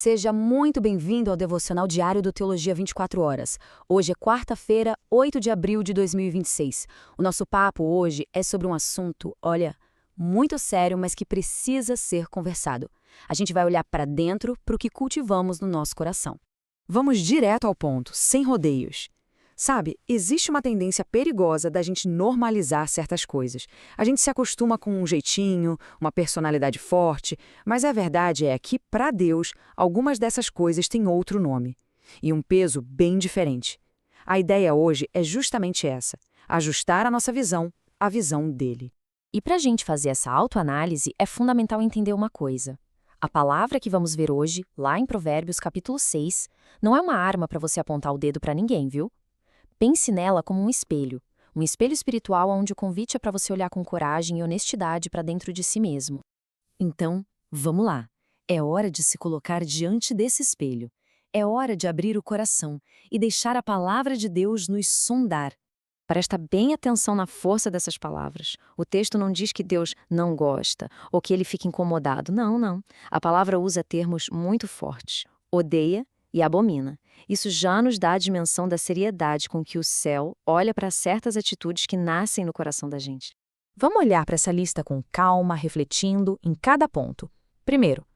Seja muito bem-vindo ao Devocional Diário do Teologia 24 Horas. Hoje é quarta-feira, 8 de abril de 2026. O nosso papo hoje é sobre um assunto, olha, muito sério, mas que precisa ser conversado. A gente vai olhar para dentro, para o que cultivamos no nosso coração. Vamos direto ao ponto, sem rodeios. Sabe, existe uma tendência perigosa da gente normalizar certas coisas. A gente se acostuma com um jeitinho, uma personalidade forte, mas a verdade é que, para Deus, algumas dessas coisas têm outro nome. E um peso bem diferente. A ideia hoje é justamente essa: ajustar a nossa visão à visão dele. E para a gente fazer essa autoanálise, é fundamental entender uma coisa. A palavra que vamos ver hoje, lá em Provérbios capítulo 6, não é uma arma para você apontar o dedo para ninguém, viu? Pense nela como um espelho espiritual onde o convite é para você olhar com coragem e honestidade para dentro de si mesmo. Então, vamos lá. É hora de se colocar diante desse espelho. É hora de abrir o coração e deixar a palavra de Deus nos sondar. Presta bem atenção na força dessas palavras. O texto não diz que Deus não gosta ou que ele fica incomodado. Não, não. A palavra usa termos muito fortes. Odeia e abomina. Isso já nos dá a dimensão da seriedade com que o céu olha para certas atitudes que nascem no coração da gente. Vamos olhar para essa lista com calma, refletindo em cada ponto. Primeiro,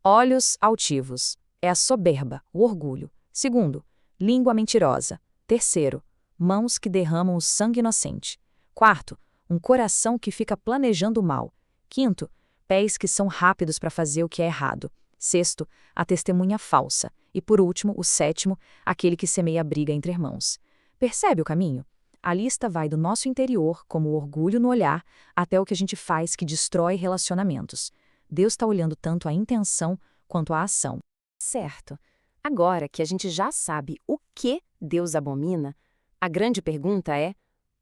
olhos altivos. É a soberba, o orgulho. Segundo, língua mentirosa. Terceiro, mãos que derramam o sangue inocente. Quarto, um coração que fica planejando o mal. Quinto, pés que são rápidos para fazer o que é errado. Sexto, a testemunha falsa. E por último, o sétimo, aquele que semeia a briga entre irmãos. Percebe o caminho? A lista vai do nosso interior, como o orgulho no olhar, até o que a gente faz que destrói relacionamentos. Deus está olhando tanto a intenção quanto a ação. Certo. Agora que a gente já sabe o que Deus abomina, a grande pergunta é: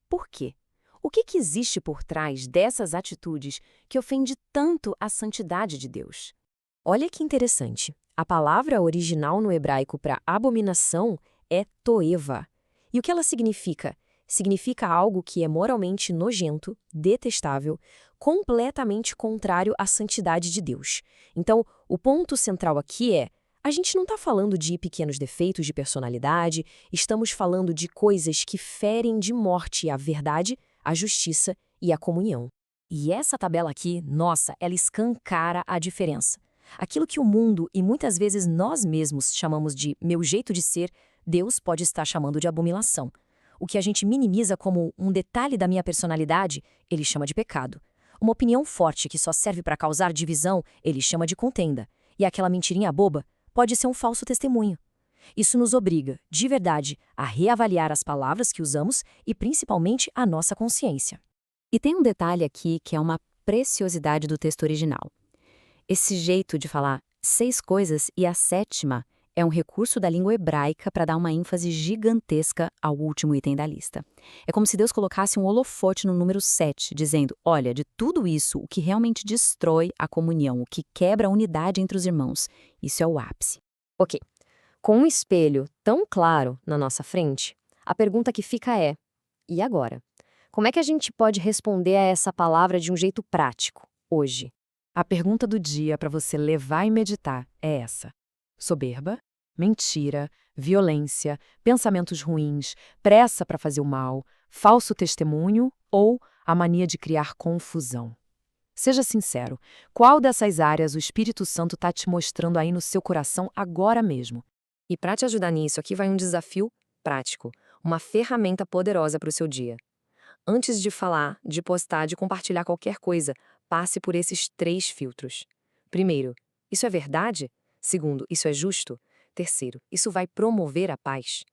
por quê? O que existe por trás dessas atitudes que ofende tanto a santidade de Deus? Olha que interessante. A palavra original no hebraico para abominação é toeva. E o que ela significa? Significa algo que é moralmente nojento, detestável, completamente contrário à santidade de Deus. Então, o ponto central aqui é: a gente não está falando de pequenos defeitos de personalidade, estamos falando de coisas que ferem de morte a verdade, a justiça e a comunhão. E essa tabela aqui, nossa, ela escancara a diferença. Aquilo que o mundo e muitas vezes nós mesmos chamamos de meu jeito de ser, Deus pode estar chamando de abominação. O que a gente minimiza como um detalhe da minha personalidade, ele chama de pecado. Uma opinião forte que só serve para causar divisão, ele chama de contenda. E aquela mentirinha boba pode ser um falso testemunho. Isso nos obriga, de verdade, a reavaliar as palavras que usamos e principalmente a nossa consciência. E tem um detalhe aqui que é uma preciosidade do texto original. Esse jeito de falar 6 coisas e a sétima é um recurso da língua hebraica para dar uma ênfase gigantesca ao último item da lista. É como se Deus colocasse um holofote no número 7, dizendo: olha, de tudo isso, o que realmente destrói a comunhão, o que quebra a unidade entre os irmãos, isso é o ápice. Ok, com um espelho tão claro na nossa frente, a pergunta que fica é: e agora? Como é que a gente pode responder a essa palavra de um jeito prático, hoje? A pergunta do dia para você levar e meditar é essa: soberba, mentira, violência, pensamentos ruins, pressa para fazer o mal, falso testemunho ou a mania de criar confusão? Seja sincero, qual dessas áreas o Espírito Santo está te mostrando aí no seu coração agora mesmo? E para te ajudar nisso, aqui vai um desafio prático, uma ferramenta poderosa para o seu dia. Antes de falar, de postar, de compartilhar qualquer coisa, passe por esses 3 filtros. Primeiro, isso é verdade? Segundo, isso é justo? Terceiro, isso vai promover a paz?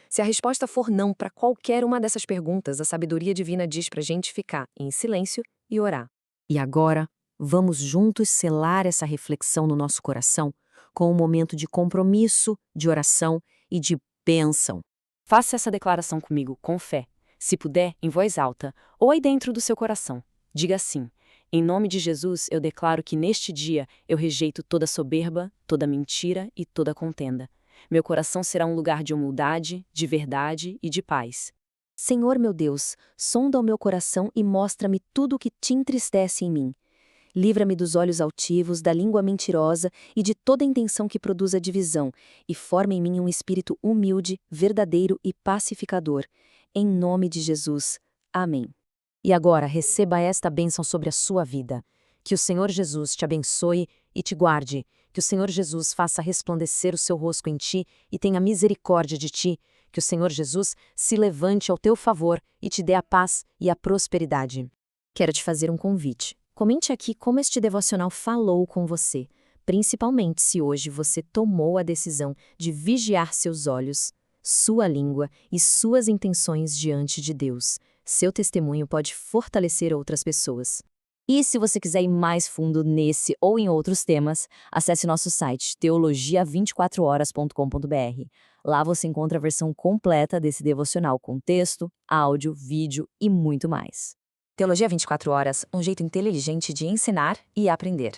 Se a resposta for não para qualquer uma dessas perguntas, a sabedoria divina diz para a gente ficar em silêncio e orar. E agora, vamos juntos selar essa reflexão no nosso coração com um momento de compromisso, de oração e de bênção. Faça essa declaração comigo, com fé. Se puder, em voz alta, ou aí dentro do seu coração. Diga assim: em nome de Jesus, eu declaro que neste dia eu rejeito toda soberba, toda mentira e toda contenda. Meu coração será um lugar de humildade, de verdade e de paz. Senhor meu Deus, sonda o meu coração e mostra-me tudo o que te entristece em mim. Livra-me dos olhos altivos, da língua mentirosa e de toda intenção que produza divisão, e forma em mim um espírito humilde, verdadeiro e pacificador. Em nome de Jesus. Amém. E agora receba esta bênção sobre a sua vida. Que o Senhor Jesus te abençoe e te guarde. Que o Senhor Jesus faça resplandecer o seu rosto em ti e tenha misericórdia de ti. Que o Senhor Jesus se levante ao teu favor e te dê a paz e a prosperidade. Quero te fazer um convite. Comente aqui como este devocional falou com você, principalmente se hoje você tomou a decisão de vigiar seus olhos, sua língua e suas intenções diante de Deus. Seu testemunho pode fortalecer outras pessoas. E se você quiser ir mais fundo nesse ou em outros temas, acesse nosso site teologia24horas.com.br. Lá você encontra a versão completa desse devocional com texto, áudio, vídeo e muito mais. Teologia 24 horas, um jeito inteligente de ensinar e aprender.